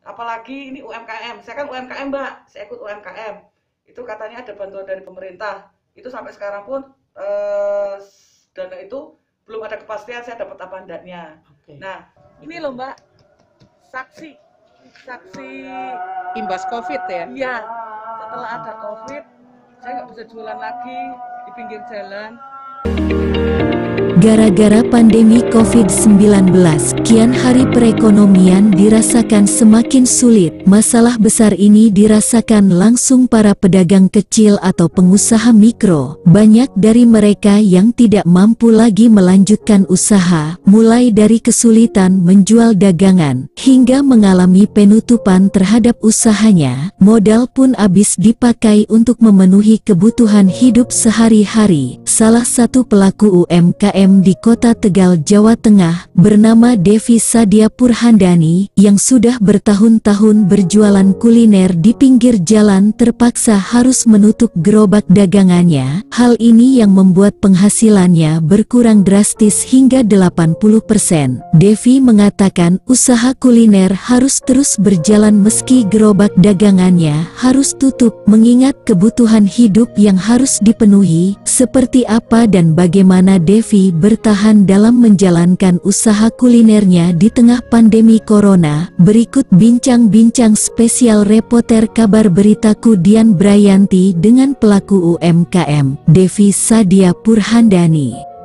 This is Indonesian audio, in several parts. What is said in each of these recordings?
Apalagi ini UMKM, saya kan UMKM Mbak, saya ikut UMKM. Itu katanya ada bantuan dari pemerintah. Itu sampai sekarang pun dana itu belum ada kepastian saya dapat apa enggaknya. Oke. Nah, ini loh Mbak, saksi saksi Imbas COVID ya? iya, setelah ada COVID, saya nggak bisa jualan lagi di pinggir jalan. Gara-gara pandemi COVID-19, kian hari perekonomian dirasakan semakin sulit. Masalah besar ini dirasakan langsung para pedagang kecil atau pengusaha mikro. Banyak dari mereka yang tidak mampu lagi melanjutkan usaha, mulai dari kesulitan menjual dagangan, hingga mengalami penutupan terhadap usahanya. Modal pun habis dipakai untuk memenuhi kebutuhan hidup sehari-hari. Salah satu pelaku UMKM di Kota Tegal, Jawa Tengah, bernama Devi Sadia Purhandani, yang sudah bertahun-tahun berjualan kuliner di pinggir jalan terpaksa harus menutup gerobak dagangannya. Hal ini yang membuat penghasilannya berkurang drastis hingga 80%. Devi mengatakan usaha kuliner harus terus berjalan meski gerobak dagangannya harus tutup, mengingat kebutuhan hidup yang harus dipenuhi. Seperti apa dan bagaimana Devi bertahan dalam menjalankan usaha kulinernya di tengah pandemi corona? Berikut bincang-bincang spesial reporter Kabar Beritaku Dian Brayanti dengan pelaku UMKM, Devi Sadia Purhandani.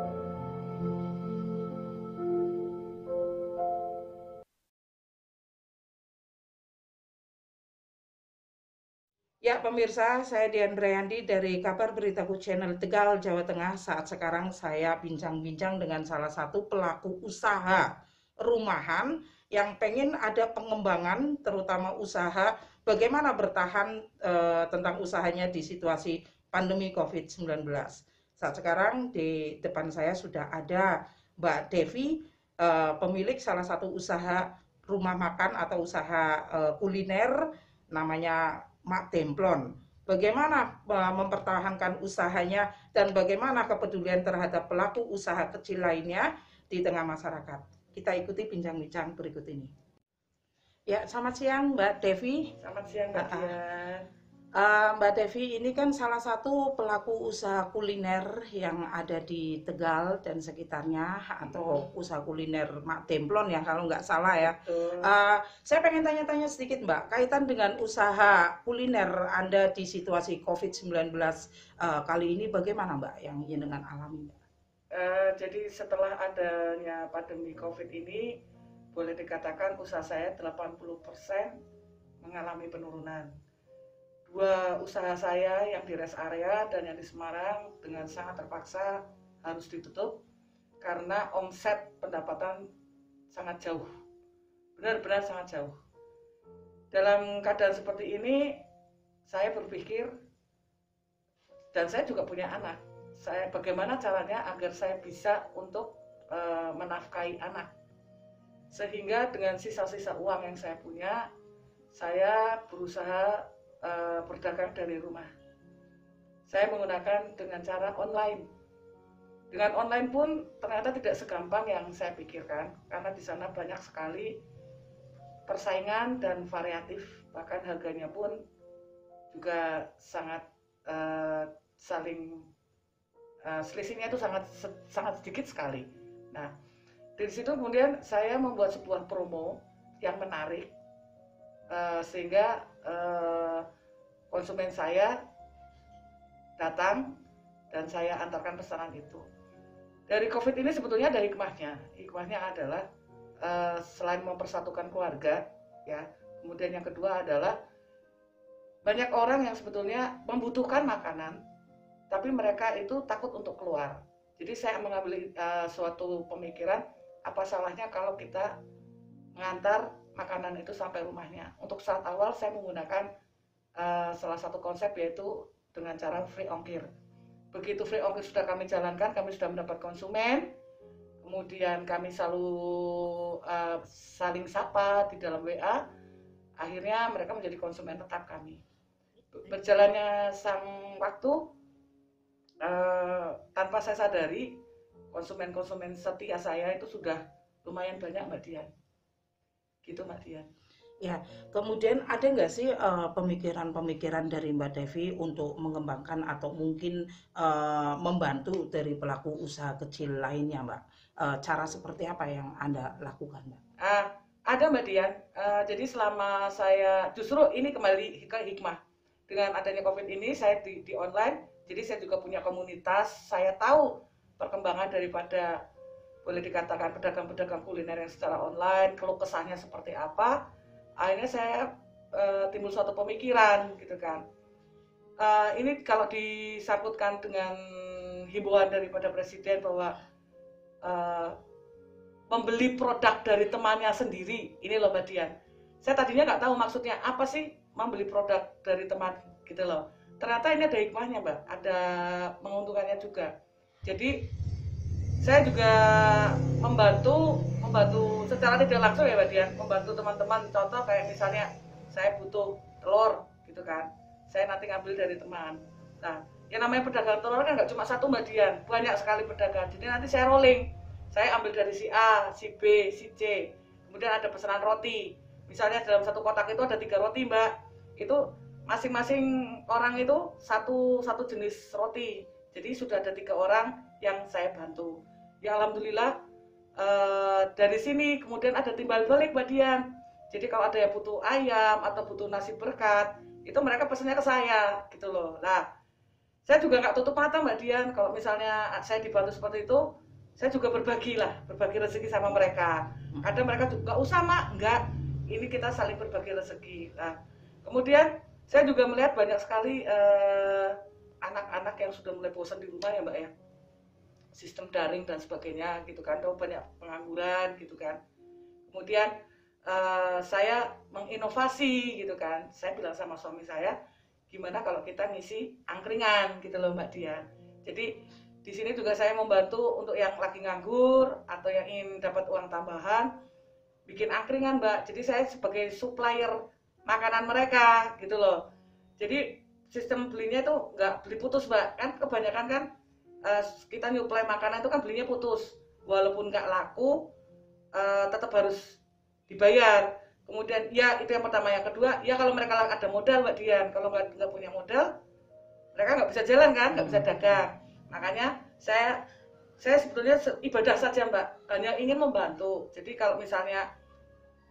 Ya pemirsa, saya Dian Brayanti dari Kabar Beritaku Channel Tegal, Jawa Tengah. Saat sekarang saya bincang-bincang dengan salah satu pelaku usaha rumahan yang pengen ada pengembangan, terutama usaha bagaimana bertahan tentang usahanya di situasi pandemi COVID-19. Saat sekarang di depan saya sudah ada Mbak Devi, pemilik salah satu usaha rumah makan atau usaha kuliner namanya Mak Demplon. Bagaimana mempertahankan usahanya dan bagaimana kepedulian terhadap pelaku usaha kecil lainnya di tengah masyarakat. Kita ikuti bincang-bincang berikut ini. Ya, selamat siang Mbak Devi. Selamat siang Mbak Dian. Mbak Devi, ini kan salah satu pelaku usaha kuliner yang ada di Tegal dan sekitarnya, atau usaha kuliner Mak Demplon ya kalau nggak salah ya. Saya pengen tanya-tanya sedikit Mbak, kaitan dengan usaha kuliner Anda di situasi COVID-19 kali ini bagaimana Mbak yang dengan alami Mbak? Jadi setelah adanya pandemi COVID ini, boleh dikatakan usaha saya 80% mengalami penurunan. Dua usaha saya yang di rest area dan yang di Semarang dengan sangat terpaksa harus ditutup karena omset pendapatan sangat jauh, benar-benar sangat jauh. Dalam keadaan seperti ini, saya berpikir, dan saya juga punya anak, bagaimana caranya agar saya bisa untuk menafkahi anak, sehingga dengan sisa-sisa uang yang saya punya, saya berusaha berdagang dari rumah. Saya menggunakan dengan cara online. Dengan online pun ternyata tidak segampang yang saya pikirkan, karena di sana banyak sekali persaingan dan variatif, bahkan harganya pun juga sangat selisihnya itu sangat sedikit sekali. Nah, dari situ kemudian saya membuat sebuah promo yang menarik, sehingga konsumen saya datang dan saya antarkan pesanan itu. Dari COVID ini sebetulnya ada hikmahnya. Hikmahnya adalah selain mempersatukan keluarga, ya, kemudian yang kedua adalah banyak orang yang sebetulnya membutuhkan makanan, tapi mereka itu takut untuk keluar. Jadi saya mengambil suatu pemikiran, apa salahnya kalau kita mengantar makanan itu sampai rumahnya. Untuk saat awal saya menggunakan salah satu konsep, yaitu dengan cara free ongkir. Begitu free ongkir sudah kami jalankan, kami sudah mendapat konsumen, kemudian kami selalu saling sapa di dalam WA, akhirnya mereka menjadi konsumen tetap kami. Berjalannya sang waktu, tanpa saya sadari, konsumen-konsumen setia saya itu sudah lumayan banyak Mbak Dian. Gitu Mbak Dian. Ya, kemudian ada nggak sih pemikiran-pemikiran dari Mbak Devi untuk mengembangkan atau mungkin membantu dari pelaku usaha kecil lainnya, Mbak? Cara seperti apa yang Anda lakukan, Mbak? Ada Mbak Dian. Jadi selama saya justru ini kembali ke hikmah. Dengan adanya COVID ini saya di online, jadi saya juga punya komunitas. Saya tahu perkembangan daripada boleh dikatakan pedagang-pedagang kuliner yang secara online, keluh kesahnya seperti apa. Akhirnya saya timbul suatu pemikiran gitu kan. Ini kalau disangkutkan dengan himbauan daripada Presiden bahwa membeli produk dari temannya sendiri, ini loh Mbak Dian. Saya tadinya nggak tahu maksudnya apa sih membeli produk dari teman gitu loh. Ternyata ini ada hikmahnya Mbak, ada menguntungkannya juga. Jadi saya juga membantu secara tidak langsung ya Mbak Dian, membantu teman-teman. Contoh kayak misalnya saya butuh telur gitu kan, saya nanti ngambil dari teman. Nah, yang namanya pedagang telur kan nggak cuma satu Mbak Dian, banyak sekali pedagang. Jadi nanti saya rolling, saya ambil dari si A, si B, si C. Kemudian ada pesanan roti. Misalnya dalam satu kotak itu ada 3 roti Mbak. Itu masing-masing orang itu satu jenis roti. Jadi sudah ada 3 orang yang saya bantu. Ya alhamdulillah dari sini kemudian ada timbal balik Mbak Dian. Jadi kalau ada yang butuh ayam atau butuh nasi berkat, itu mereka pesannya ke saya gitu loh. Nah, saya juga nggak tutup mata Mbak Dian. Kalau misalnya saya dibantu seperti itu, saya juga berbagi rezeki sama mereka. Kadang mereka juga nggak usah mak, nggak. Ini kita saling berbagi rezeki. Nah, kemudian saya juga melihat banyak sekali anak-anak yang sudah mulai bosan di rumah ya Mbak ya. Sistem daring dan sebagainya gitu kan, banyak pengangguran gitu kan. Kemudian saya menginovasi gitu kan. Saya bilang sama suami saya, gimana kalau kita ngisi angkringan gitu loh Mbak Dian. Jadi di sini juga saya membantu untuk yang lagi nganggur atau yang ingin dapat uang tambahan, bikin angkringan Mbak. Jadi saya sebagai supplier makanan mereka gitu loh. Jadi sistem belinya itu nggak beli putus Mbak. Kan kebanyakan kan kita nyuplai makanan itu kan belinya putus, walaupun nggak laku tetap harus dibayar. Kemudian ya itu yang pertama. Yang kedua ya kalau mereka ada modal Mbak Dian, kalau nggak punya modal mereka nggak bisa jalan kan, nggak bisa dagang. Makanya saya sebetulnya ibadah saja Mbak, hanya ingin membantu. Jadi kalau misalnya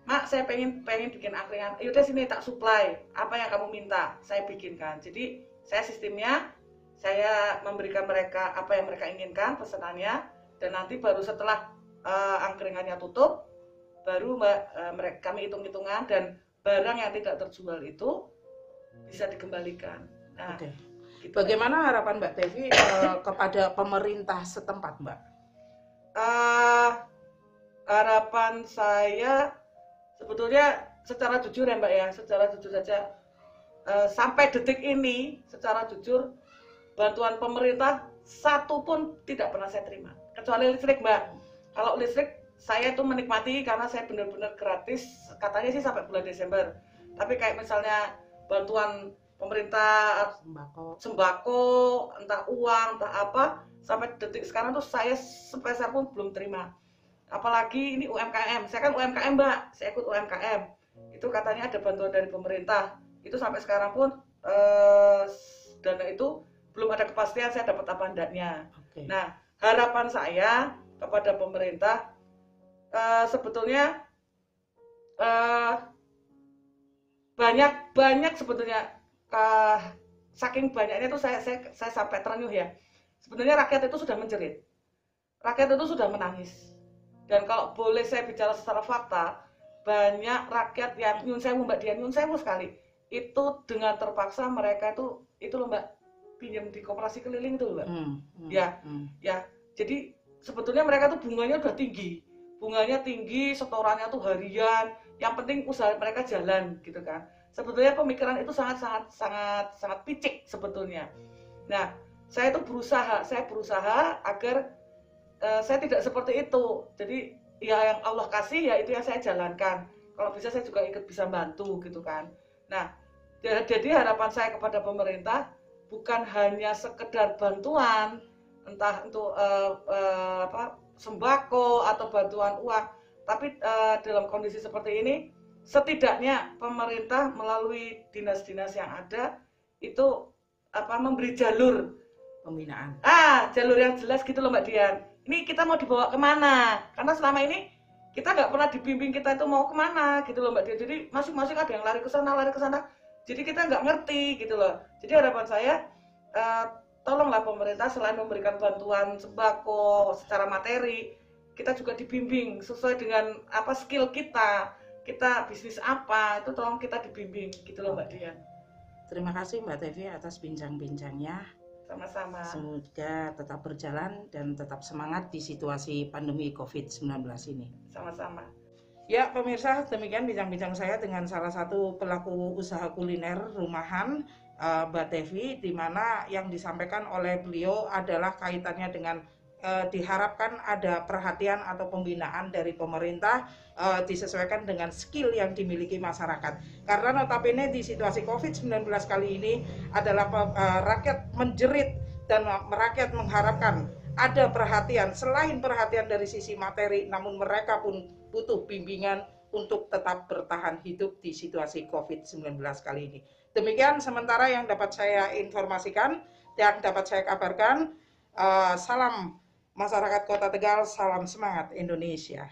Mak saya pengen bikin angkringan, yaudah sini tak supply, apa yang kamu minta saya bikinkan. Jadi saya sistemnya saya memberikan mereka apa yang mereka inginkan pesanannya, dan nanti baru setelah angkringannya tutup baru kami hitung-hitungan, dan barang yang tidak terjual itu bisa dikembalikan. Nah, Oke. gitu. Bagaimana harapan Mbak Devi kepada pemerintah setempat Mbak? Harapan saya sebetulnya secara jujur ya Mbak ya, secara jujur saja sampai detik ini secara jujur bantuan pemerintah satu pun tidak pernah saya terima, kecuali listrik Mbak. Kalau listrik saya itu menikmati karena saya benar-benar gratis, katanya sih sampai bulan Desember. Tapi kayak misalnya bantuan pemerintah sembako, entah uang, entah apa, sampai detik sekarang tuh saya sepeser pun belum terima. Apalagi ini UMKM, saya kan UMKM Mbak, saya ikut UMKM. Itu katanya ada bantuan dari pemerintah. Itu sampai sekarang pun dana itu belum ada kepastian saya dapat apa enggaknya. Okay. Nah, harapan saya kepada pemerintah sebetulnya banyak sebetulnya, saking banyaknya itu saya sampai terenyuh ya. Sebenarnya rakyat itu sudah menjerit, rakyat itu sudah menangis. Dan kalau boleh saya bicara secara fakta, banyak rakyat yang nyun sewu Mbak Dian, nyun sewu sekali. Itu dengan terpaksa mereka itu loh Mbak, pinjam di koperasi keliling itu Mbak. Ya. Jadi sebetulnya mereka tuh bunganya udah tinggi. Bunganya tinggi, setorannya tuh harian. Yang penting usaha mereka jalan gitu kan. Sebetulnya pemikiran itu sangat picik sebetulnya. Nah, saya berusaha agar saya tidak seperti itu. Jadi ya yang Allah kasih ya itu yang saya jalankan. Kalau bisa saya juga ikut bisa bantu gitu kan. Nah, jadi harapan saya kepada pemerintah bukan hanya sekedar bantuan, entah untuk sembako atau bantuan uang, tapi dalam kondisi seperti ini setidaknya pemerintah melalui dinas-dinas yang ada itu memberi jalur Pembinaan. jalur yang jelas gitu loh Mbak Dian. Ini kita mau dibawa kemana? Karena selama ini kita nggak pernah dibimbing kita itu mau kemana gitu loh Mbak Dian. Jadi masing-masing ada yang lari ke sana. Jadi kita nggak ngerti gitu loh. Jadi harapan saya tolonglah pemerintah selain memberikan bantuan sembako secara materi, kita juga dibimbing sesuai dengan skill kita bisnis apa, itu tolong kita dibimbing gitu loh Mbak Dian. Terima kasih Mbak Tevi atas bincang-bincangnya. Sama-sama. Semoga tetap berjalan dan tetap semangat di situasi pandemi COVID-19 ini. Sama-sama. Ya pemirsa, demikian bincang-bincang saya dengan salah satu pelaku usaha kuliner rumahan, Mbak Tevi, di mana yang disampaikan oleh beliau adalah kaitannya dengan diharapkan ada perhatian atau pembinaan dari pemerintah disesuaikan dengan skill yang dimiliki masyarakat. Karena notabene di situasi COVID-19 kali ini adalah rakyat menjerit dan rakyat mengharapkan ada perhatian, selain perhatian dari sisi materi, namun mereka pun butuh bimbingan untuk tetap bertahan hidup di situasi COVID-19 kali ini. Demikian sementara yang dapat saya informasikan, yang dapat saya kabarkan. Salam masyarakat Kota Tegal, salam semangat Indonesia.